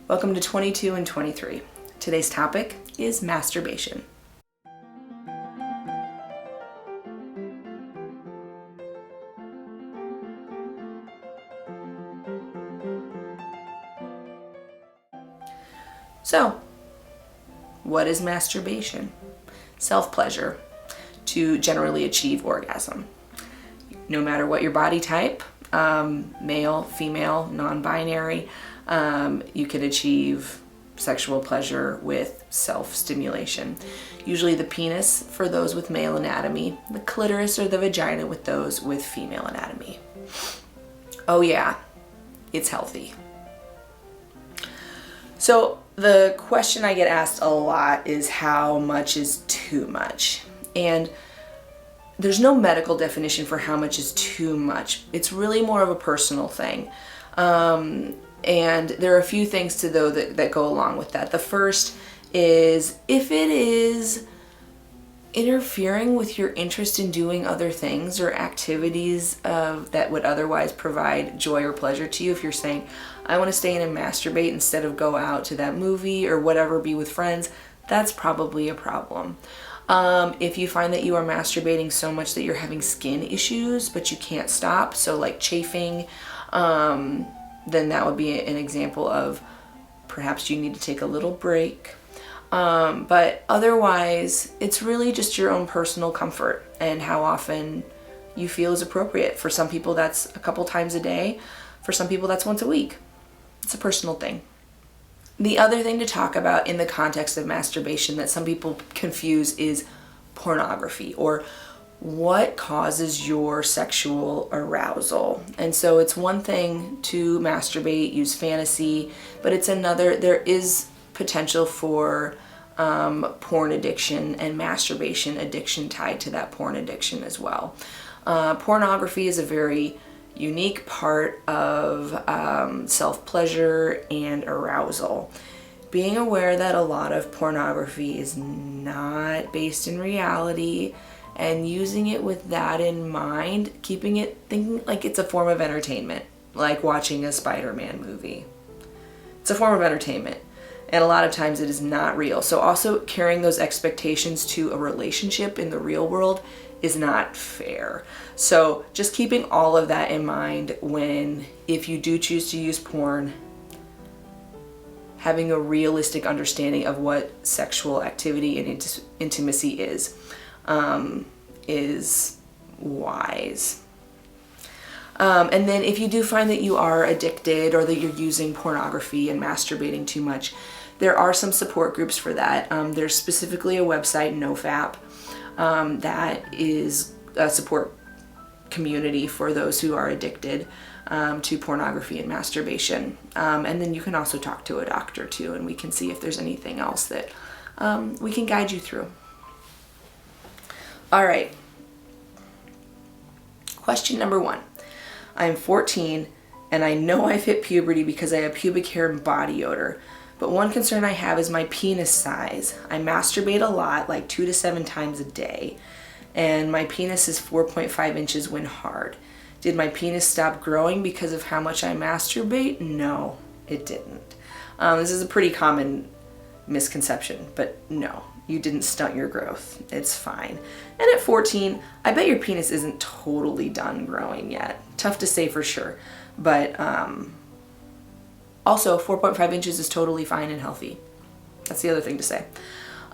Welcome to 22 and 23. Today's topic is masturbation. So, what is masturbation? Self-pleasure to generally achieve orgasm. No matter what your body type, male, female, non-binary, you can achieve sexual pleasure with self-stimulation. Usually the penis for those with male anatomy, the clitoris or the vagina with those with female anatomy. Oh yeah, it's healthy. So the question I get asked a lot is how much is too much? And there's no medical definition for how much is too much. It's really more of a personal thing. And there are a few things to though that go along with that. The first is if it is interfering with your interest in doing other things or activities that would otherwise provide joy or pleasure to you. If you're saying, I want to stay in and masturbate instead of go out to that movie or whatever, be with friends, that's probably a problem. If you find that you are masturbating so much that you're having skin issues, but you can't stop, so like chafing, then that would be an example of perhaps you need to take a little break. But otherwise, it's really just your own personal comfort and how often you feel is appropriate. For some people, that's a couple times a day. For some people, that's once a week. It's a personal thing. The other thing to talk about in the context of masturbation that some people confuse is pornography, or what causes your sexual arousal. And so it's one thing to masturbate, use fantasy, but it's another, there is potential for porn addiction and masturbation addiction tied to that porn addiction as well. Pornography is a very unique part of self-pleasure and arousal. Being aware that a lot of pornography is not based in reality, and using it with that in mind, keeping it thinking like it's a form of entertainment, like watching a Spider-Man movie. It's a form of entertainment, and a lot of times it is not real. So also carrying those expectations to a relationship in the real world is not fair. So just keeping all of that in mind if you do choose to use porn, having a realistic understanding of what sexual activity and intimacy is wise. And then if you do find that you are addicted or that you're using pornography and masturbating too much, there are some support groups for that. There's specifically a website, NoFap, that is a support community for those who are addicted to pornography and masturbation. And then you can also talk to a doctor too, and we can see if there's anything else that we can guide you through. All right. Question number 1. I'm 14 and I know I've hit puberty because I have pubic hair and body odor. But one concern I have is my penis size. I masturbate a lot, like 2 to 7 times a day. And my penis is 4.5 inches when hard. Did my penis stop growing because of how much I masturbate? No, it didn't. This is a pretty common misconception, but no. You didn't stunt your growth. It's fine. And at 14, I bet your penis isn't totally done growing yet. Tough to say for sure. But also 4.5 inches is totally fine and healthy. That's the other thing to say.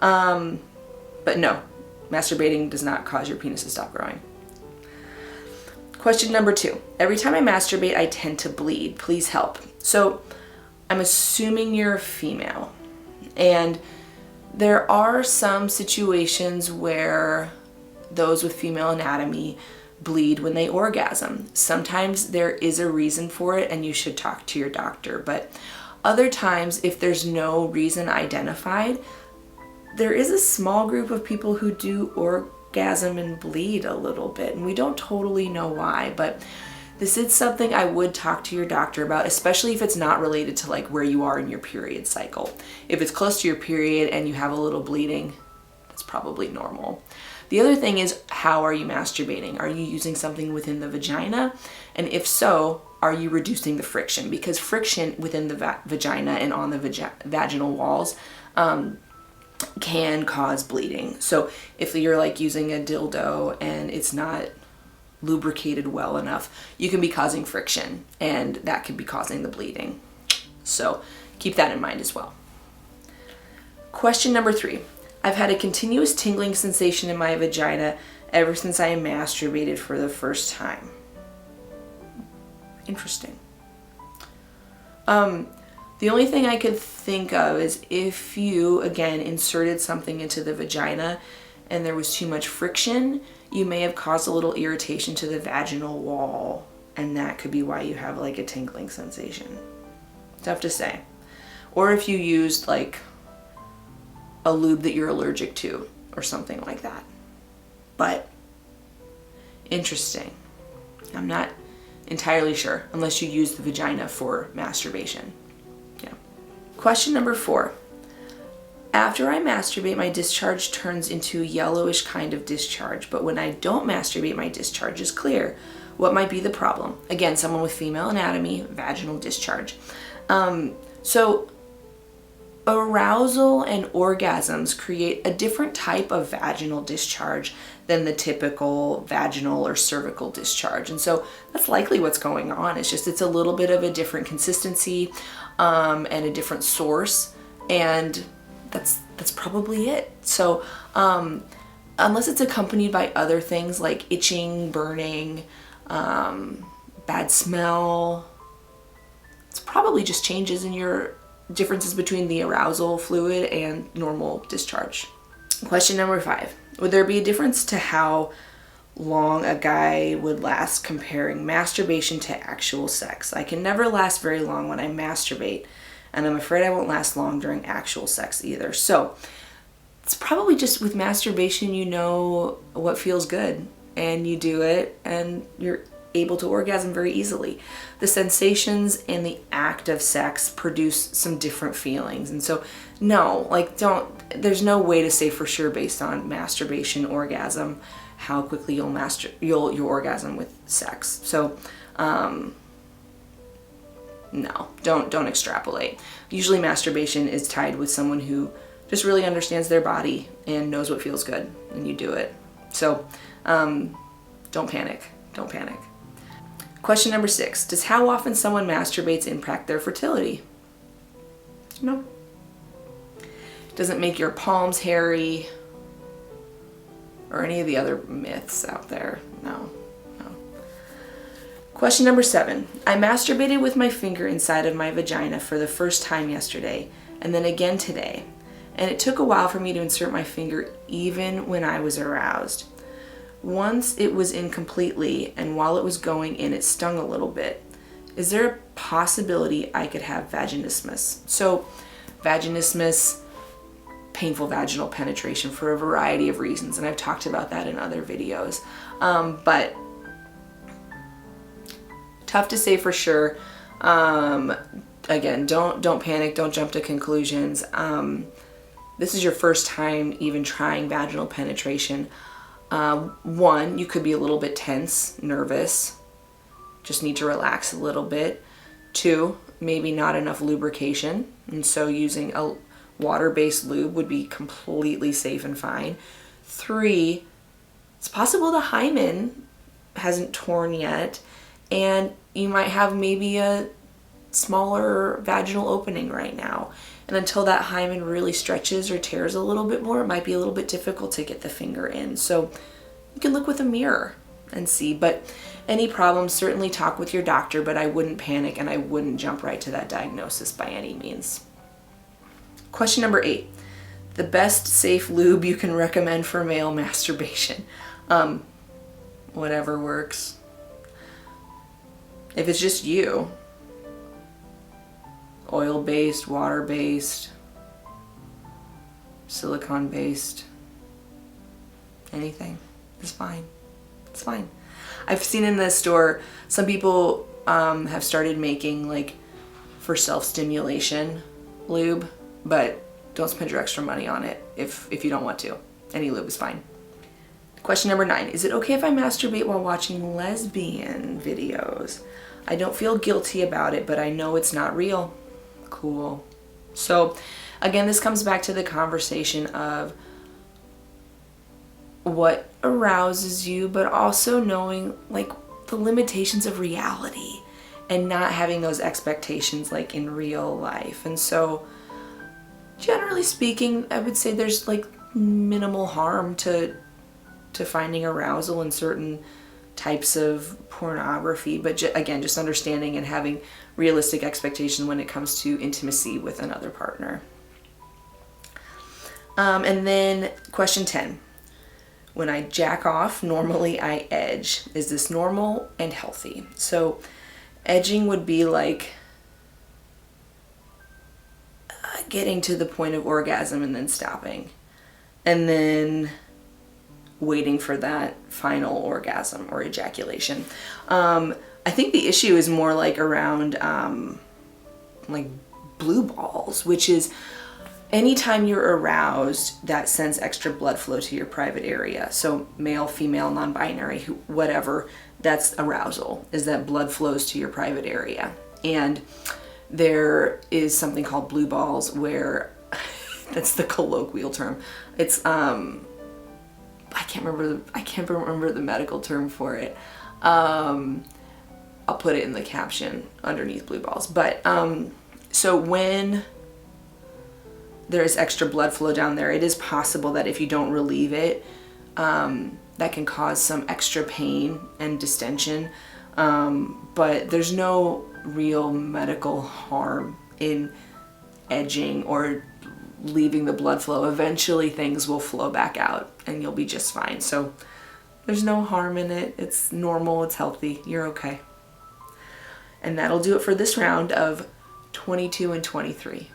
But no, masturbating does not cause your penis to stop growing. Question number 2. Every time I masturbate, I tend to bleed. Please help. So I'm assuming you're a female. And there are some situations where those with female anatomy bleed when they orgasm. Sometimes there is a reason for it and you should talk to your doctor, but other times if there's no reason identified, there is a small group of people who do orgasm and bleed a little bit, and we don't totally know why, but this is something I would talk to your doctor about, especially if it's not related to like where you are in your period cycle. If it's close to your period and you have a little bleeding, that's probably normal. The other thing is, how are you masturbating? Are you using something within the vagina? And if so, are you reducing the friction? Because friction within the vagina and on the vaginal walls can cause bleeding. So if you're like using a dildo and it's not lubricated well enough, you can be causing friction, and that could be causing the bleeding. So keep that in mind as well. Question number 3. I've had a continuous tingling sensation in my vagina ever since I masturbated for the first time. Interesting. The only thing I could think of is if you, again, inserted something into the vagina and there was too much friction, you may have caused a little irritation to the vaginal wall, and that could be why you have like a tingling sensation. Tough to say. Or if you used like a lube that you're allergic to or something like that. But interesting. I'm not entirely sure unless you use the vagina for masturbation. Yeah. Question number 4. After I masturbate, my discharge turns into a yellowish kind of discharge, but when I don't masturbate, my discharge is clear. What might be the problem? Again, someone with female anatomy, vaginal discharge. So arousal and orgasms create a different type of vaginal discharge than the typical vaginal or cervical discharge. And so that's likely what's going on. It's just, it's a little bit of a different consistency and a different source. And that's probably it. So unless it's accompanied by other things like itching, burning, bad smell, it's probably just changes in your differences between the arousal fluid and normal discharge. Question number 5. Would there be a difference to how long a guy would last comparing masturbation to actual sex? I can never last very long when I masturbate, and I'm afraid I won't last long during actual sex either. So it's probably just with masturbation, you know what feels good and you do it and you're able to orgasm very easily. The sensations in the act of sex produce some different feelings. And so no, like there's no way to say for sure based on masturbation orgasm how quickly you'll orgasm with sex. So no, don't extrapolate. Usually masturbation is tied with someone who just really understands their body and knows what feels good, and you do it. So don't panic. Question number 6. Does how often someone masturbates impact their fertility? No. Doesn't make your palms hairy or any of the other myths out there. No. Question number 7. I masturbated with my finger inside of my vagina for the first time yesterday and then again today. And it took a while for me to insert my finger even when I was aroused. Once it was in completely, and while it was going in, it stung a little bit. Is there a possibility I could have vaginismus? So vaginismus, painful vaginal penetration for a variety of reasons, and I've talked about that in other videos. But tough to say for sure. Again, don't panic, don't jump to conclusions. This is your first time even trying vaginal penetration. 1, you could be a little bit tense, nervous, just need to relax a little bit. 2, maybe not enough lubrication, and so using a water-based lube would be completely safe and fine. 3, it's possible the hymen hasn't torn yet, and you might have maybe a smaller vaginal opening right now. And until that hymen really stretches or tears a little bit more, it might be a little bit difficult to get the finger in. So you can look with a mirror and see. But any problems, certainly talk with your doctor, but I wouldn't panic and I wouldn't jump right to that diagnosis by any means. Question number 8. The best safe lube you can recommend for male masturbation. Whatever works. If it's just you, oil-based, water-based, silicone-based, anything is fine. It's fine. I've seen in the store some people have started making like for self-stimulation lube, but don't spend your extra money on it if you don't want to. Any lube is fine. Question number 9, is it okay if I masturbate while watching lesbian videos? I don't feel guilty about it, but I know it's not real. Cool. So again, this comes back to the conversation of what arouses you, but also knowing like the limitations of reality and not having those expectations like in real life. And so generally speaking, I would say there's like minimal harm to finding arousal in certain types of pornography, but again, just understanding and having realistic expectations when it comes to intimacy with another partner. And then question 10, when I jack off, normally I edge. Is this normal and healthy? So edging would be like getting to the point of orgasm and then stopping, and then waiting for that final orgasm or ejaculation. I think the issue is more like around like blue balls, which is anytime you're aroused, that sends extra blood flow to your private area. So male, female, non-binary, whatever, that's arousal, is that blood flows to your private area. And there is something called blue balls where that's the colloquial term. It's I can't remember the medical term for it. I'll put it in the caption underneath blue balls. But so when there's extra blood flow down there, it is possible that if you don't relieve it, that can cause some extra pain and distension. But there's no real medical harm in edging or leaving the blood flow. Eventually things will flow back out and you'll be just fine. So there's no harm in it. It's normal, it's healthy, you're okay. And that'll do it for this round of 22 and 23.